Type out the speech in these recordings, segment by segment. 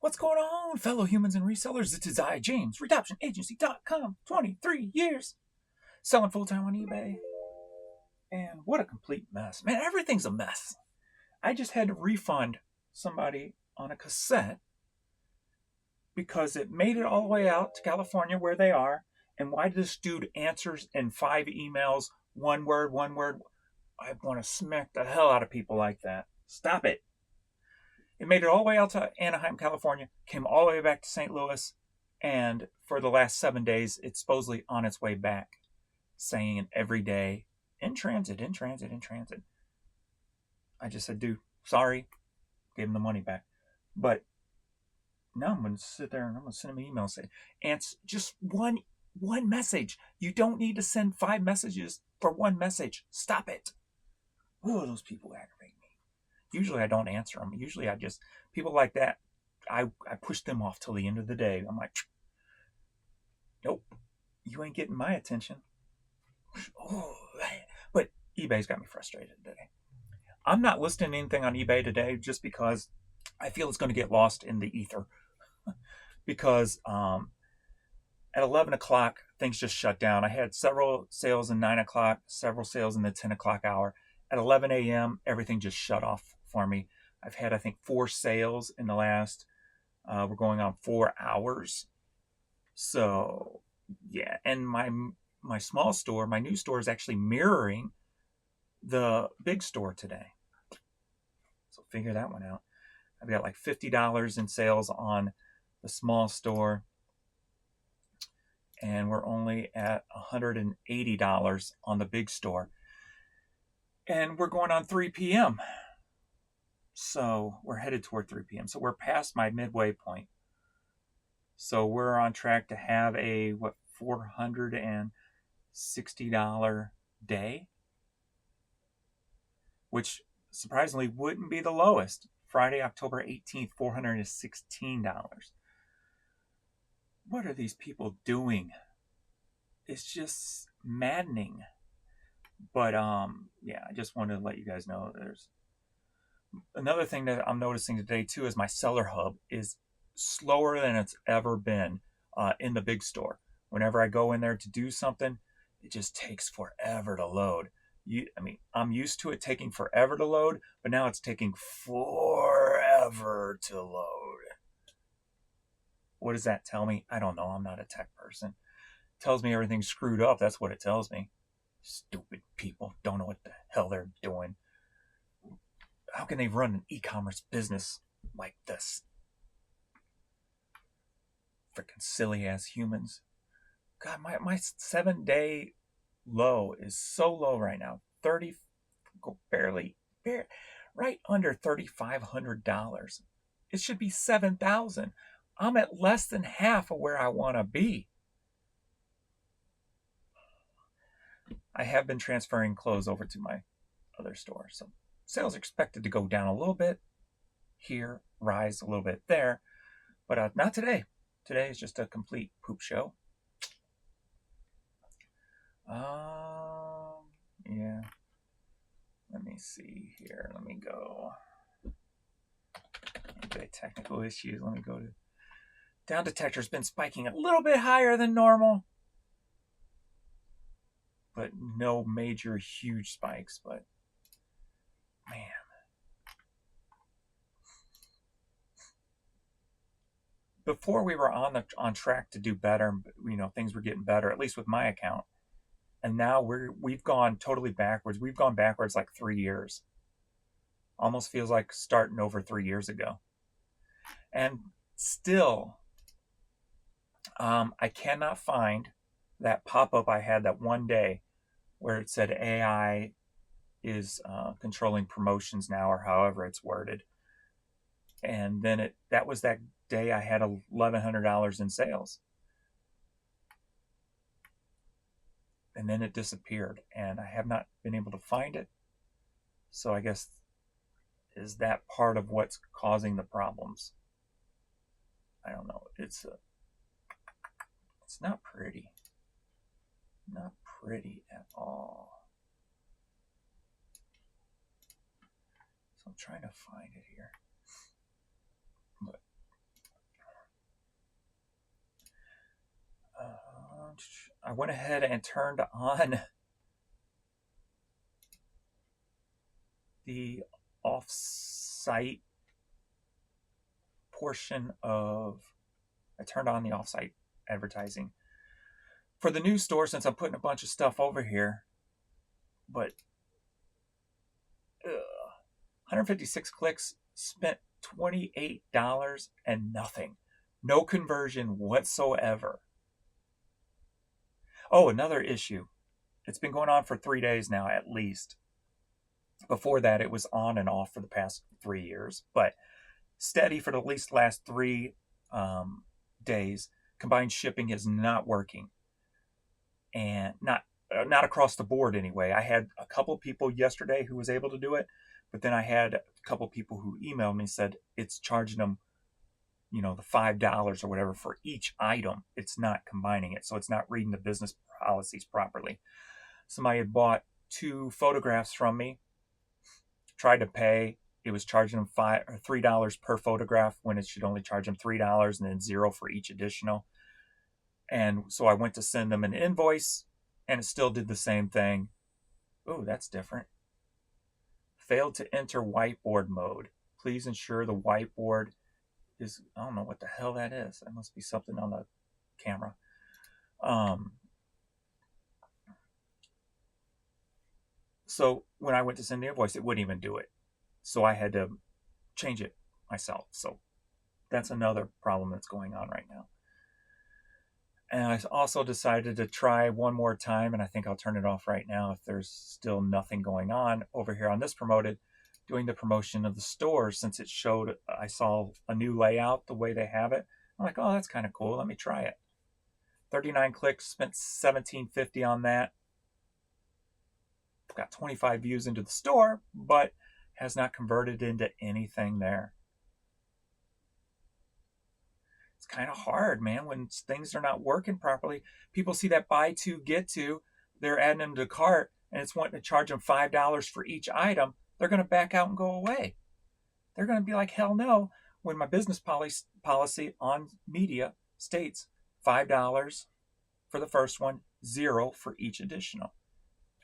What's going on, fellow humans and resellers? It is I, James, RedoptionAgency.com, 23 years, selling full-time on eBay. And what a complete mess. Man, everything's a mess. I just had to refund somebody on a cassette because it made it all the way out to California where they are. And why this dude answers in 5 emails, one word, one word? I want to smack the hell out of people like that. Stop it. It made it all the way out to Anaheim, California, came all the way back to St. Louis, and for the last 7 days, it's supposedly on its way back, saying every day, in transit, in transit, in transit. I just said, dude, sorry, gave him the money back. But now I'm going to sit there and I'm going to send him an email and say, answer just one message. You don't need to send 5 messages for one message. Stop it. Oh, those people aggravate me. Usually I don't answer them. Usually I just, people like that, I push them off till the end of the day. I'm like, nope, you ain't getting my attention. Oh, but eBay's got me frustrated today. I'm not listing anything on eBay today just because I feel it's going to get lost in the ether. Because at 11 o'clock, things just shut down. I had several sales in 9 o'clock, several sales in the 10 o'clock hour. At 11 a.m., everything just shut off for me. I've had, I think, 4 sales in the last, we're going on 4 hours. So, yeah. And my small store, my new store is actually mirroring the big store today. So figure that one out. I've got like $50 in sales on the small store, and we're only at $180 on the big store. And we're going on 3 p.m. So we're headed toward 3 p.m. So we're past my midway point. So we're on track to have a, $460 day, which surprisingly wouldn't be the lowest. Friday, October 18th, $416. What are these people doing? It's just maddening. But yeah, I just wanted to let you guys know there's another thing that I'm noticing today too is my seller hub is slower than it's ever been in the big store. Whenever I go in there to do something, it just takes forever to load. I'm used to it taking forever to load, but now it's taking forever to load. What does that tell me? I don't know. I'm not a tech person. It tells me everything's screwed up. That's what it tells me. Stupid people don't know what the hell they're doing. How can they run an e-commerce business like this? Freaking silly ass humans. God, my 7-day low is so low right now. Barely, right under $3,500. It should be $7,000. I'm at less than half of where I want to be. I have been transferring clothes over to my other store, so sales are expected to go down a little bit here, rise a little bit there, but not today. Today is just a complete poop show. Yeah. Let me see here. Let me go. Okay, technical issues. Let me go to down detector's been spiking a little bit higher than normal, but no major huge spikes. But man, before we were on track to do better, things were getting better, at least with my account. And now we've gone totally backwards. We've gone backwards like 3 years. Almost feels like starting over 3 years ago. And still, I cannot find that pop-up I had that one day where it said AI is controlling promotions now, or however it's worded. And then that was that day I had $1,100 in sales. And then it disappeared, and I have not been able to find it. So I guess, is that part of what's causing the problems? I don't know. It's not pretty. Not pretty at all. So I'm trying to find it here. But I went ahead and turned on the off-site portion of, I turned on the off-site advertising for the new store since I'm putting a bunch of stuff over here. But 156 clicks, spent $28 and nothing. No conversion whatsoever. Oh, another issue. It's been going on for 3 days now, at least. Before that, it was on and off for the past 3 years, but steady for the least last 3 days. Combined shipping is not working, and not across the board anyway. I had a couple people yesterday who was able to do it, but then I had a couple people who emailed me and said it's charging them, the $5 or whatever for each item. It's not combining it, so it's not reading the business policies properly. Somebody had bought 2 photographs from me, tried to pay. It was charging them $3 per photograph when it should only charge them $3 and then $0 for each additional. And so I went to send them an invoice, and it still did the same thing. Oh, that's different. Failed to enter whiteboard mode. Please ensure the whiteboard is, I don't know what the hell that is. That must be something on the camera. So when I went to send the invoice, it wouldn't even do it. So I had to change it myself. So that's another problem that's going on right now. And I also decided to try one more time, and I think I'll turn it off right now if there's still nothing going on over here on this promoted, doing the promotion of the store, since it showed, I saw a new layout the way they have it. I'm like, oh, that's kind of cool. Let me try it. 39 clicks, spent $17.50 on that. Got 25 views into the store, but has not converted into anything there. It's kind of hard, man, when things are not working properly. People see that buy 2, get 2, they're adding them to the cart, and it's wanting to charge them $5 for each item. They're going to back out and go away. They're going to be like, hell no, when my business policy on media states $5 for the first one, $0 for each additional.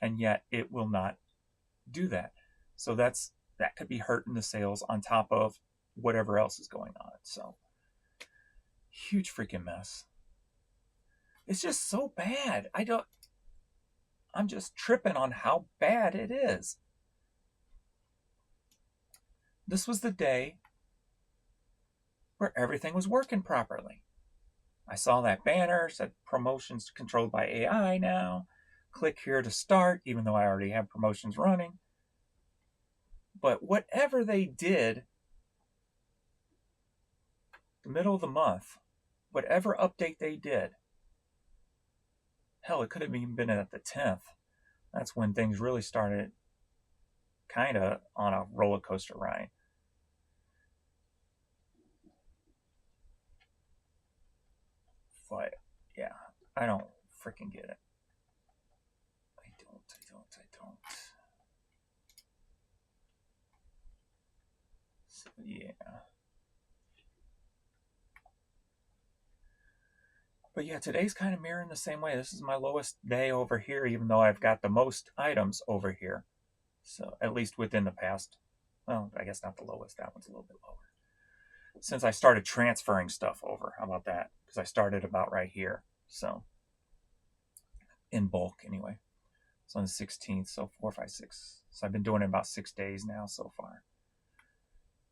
And yet it will not do that. So that could be hurting the sales on top of whatever else is going on. So huge freaking mess. It's just so bad. I'm just tripping on how bad it is. This was the day where everything was working properly. I saw that banner, said promotions controlled by AI now. Click here to start, even though I already have promotions running. But whatever they did, the middle of the month, whatever update they did, hell, it could have even been at the 10th. That's when things really started kind of on a roller coaster ride. But yeah, I don't freaking get it. I don't. So yeah. But yeah, today's kind of mirroring the same way. This is my lowest day over here, even though I've got the most items over here. So at least within the past, well, I guess not the lowest. That one's a little bit lower. Since I started transferring stuff over. How about that? Because I started about right here. So in bulk anyway. So on the 16th, so 4, 5, 6. So I've been doing it about 6 days now so far.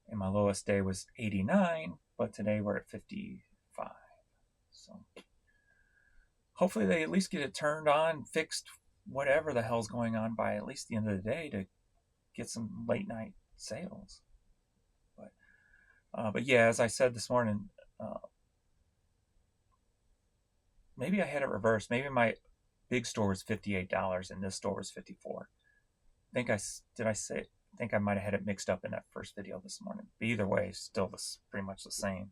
And my lowest day was 89, but today we're at 55. So hopefully they at least get it turned on, fixed, whatever the hell's going on by at least the end of the day to get some late night sales. But yeah, as I said this morning, maybe I had it reversed. Maybe my big store was $58 and this store was $54. I think I might have had it mixed up in that first video this morning. But either way, still pretty much the same.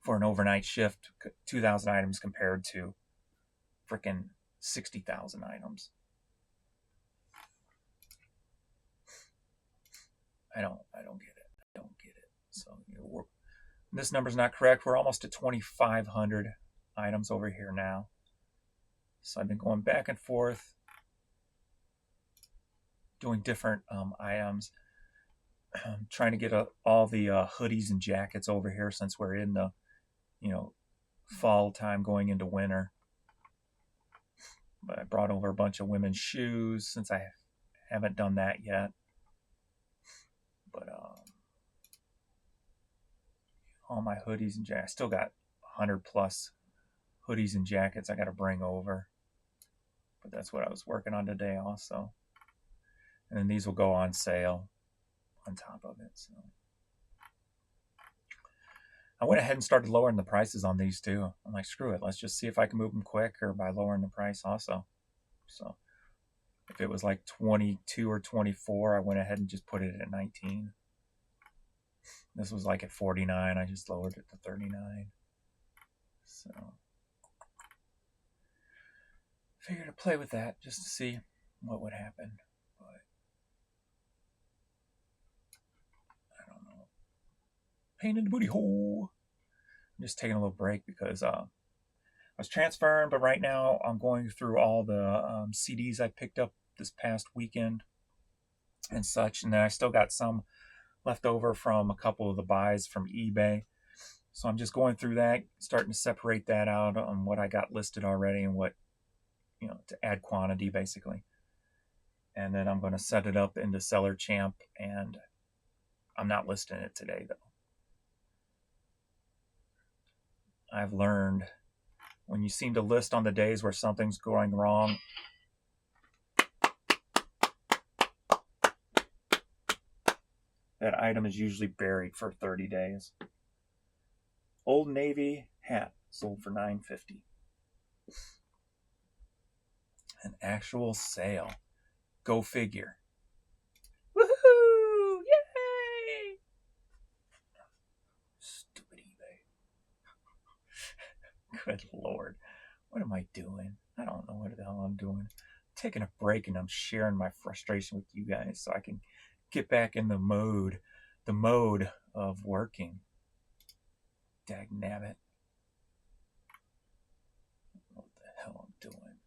For an overnight shift, 2,000 items compared to freaking 60,000 items. I don't get it. So this number's not correct. We're almost at 2,500 items over here now. So I've been going back and forth, doing different items. I'm trying to get all the hoodies and jackets over here since we're in the, fall time going into winter. But I brought over a bunch of women's shoes since I haven't done that yet. But all my hoodies and jackets, I still got 100 plus hoodies and jackets I got to bring over. But that's what I was working on today also. And then these will go on sale on top of it. So I went ahead and started lowering the prices on these too. I'm like, screw it. Let's just see if I can move them quicker by lowering the price also. So if it was like 22 or 24, I went ahead and just put it at 19. This was like at 49. I just lowered it to 39. So figured to play with that just to see what would happen. But I don't know. Pain in the booty hole. I'm just taking a little break because I was transferring, but right now I'm going through all the CDs I picked up this past weekend and such. And then I still got some left over from a couple of the buys from eBay. So I'm just going through that, starting to separate that out on what I got listed already and what, to add quantity basically. And then I'm going to set it up into Seller Champ, and I'm not listing it today though. I've learned when you seem to list on the days where something's going wrong, that item is usually buried for 30 days. Old Navy hat sold for $9.50. An actual sale. Go figure. Woohoo! Yay! Stupid eBay. Good Lord. What am I doing? I don't know what the hell I'm doing. I'm taking a break and I'm sharing my frustration with you guys so I can get back in the mode of working. Dagnabbit. What the hell I'm doing.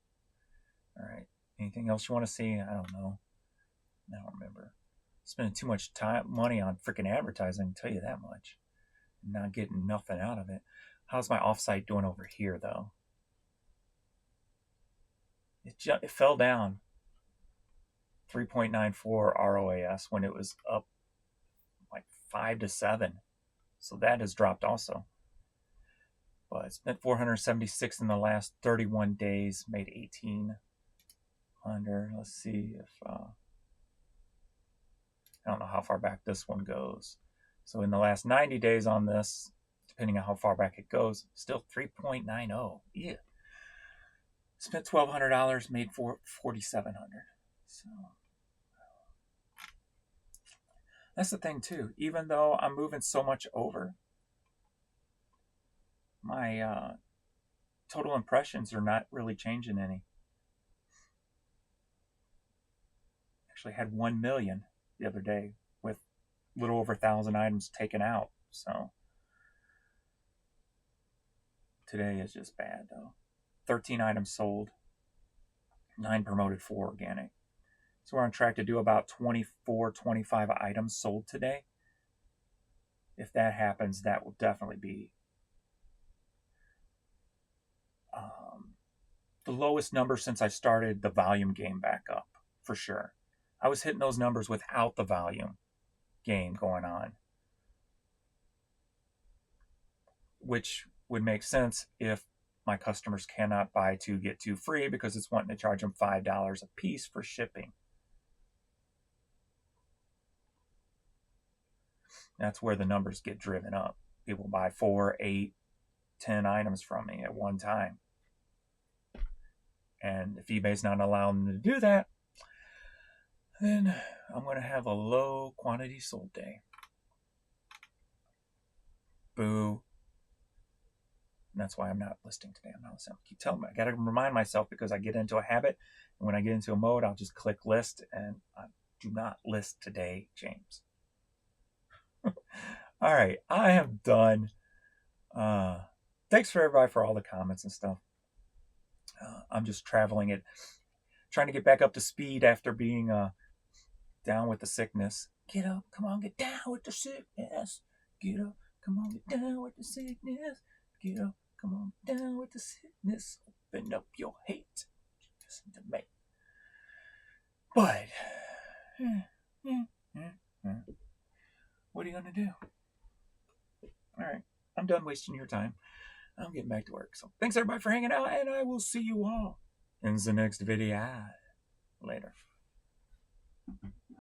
Alright. Anything else you want to see? I don't know. I don't remember. Spending too much money on freaking advertising, I can tell you that much. Not getting nothing out of it. How's my offsite doing over here, though? It fell down 3.94 ROAS when it was up like 5 to 7. So that has dropped also. But it's been 476 in the last 31 days, made 1,800. Let's see if I don't know how far back this one goes. So in the last 90 days on this, depending on how far back it goes, still 3.90. Yeah. Spent $1,200, made $4,700. So that's the thing too. Even though I'm moving so much over, my total impressions are not really changing any. Actually had 1 million the other day with a little over 1,000 items taken out. So today is just bad though. 13 items sold, 9 promoted, 4 organic. So we're on track to do about 24, 25 items sold today. If that happens, that will definitely be the lowest number since I started the volume game back up, for sure. I was hitting those numbers without the volume game going on, which would make sense if my customers cannot buy 2 get 2 free because it's wanting to charge them $5 a piece for shipping. That's where the numbers get driven up. People buy 4, 8, 10 items from me at one time. And if eBay's not allowing them to do that, then I'm going to have a low quantity sold day. Boo. And that's why I'm not listing today. I'm not listing. I keep telling me, I got to remind myself because I get into a habit. And when I get into a mode, I'll just click list. And I do not list today, James. All right. I am done. Thanks for everybody for all the comments and stuff. I'm just traveling it, trying to get back up to speed after being down with the sickness. Get up, come on, get down with the sickness. Get up, come on, get down with the sickness. Get up, come on, get down with the sickness. Open up your hate. Listen to me. But, what are you going to do? All right, I'm done wasting your time. I'm getting back to work. So thanks everybody for hanging out, and I will see you all in the next video. Later.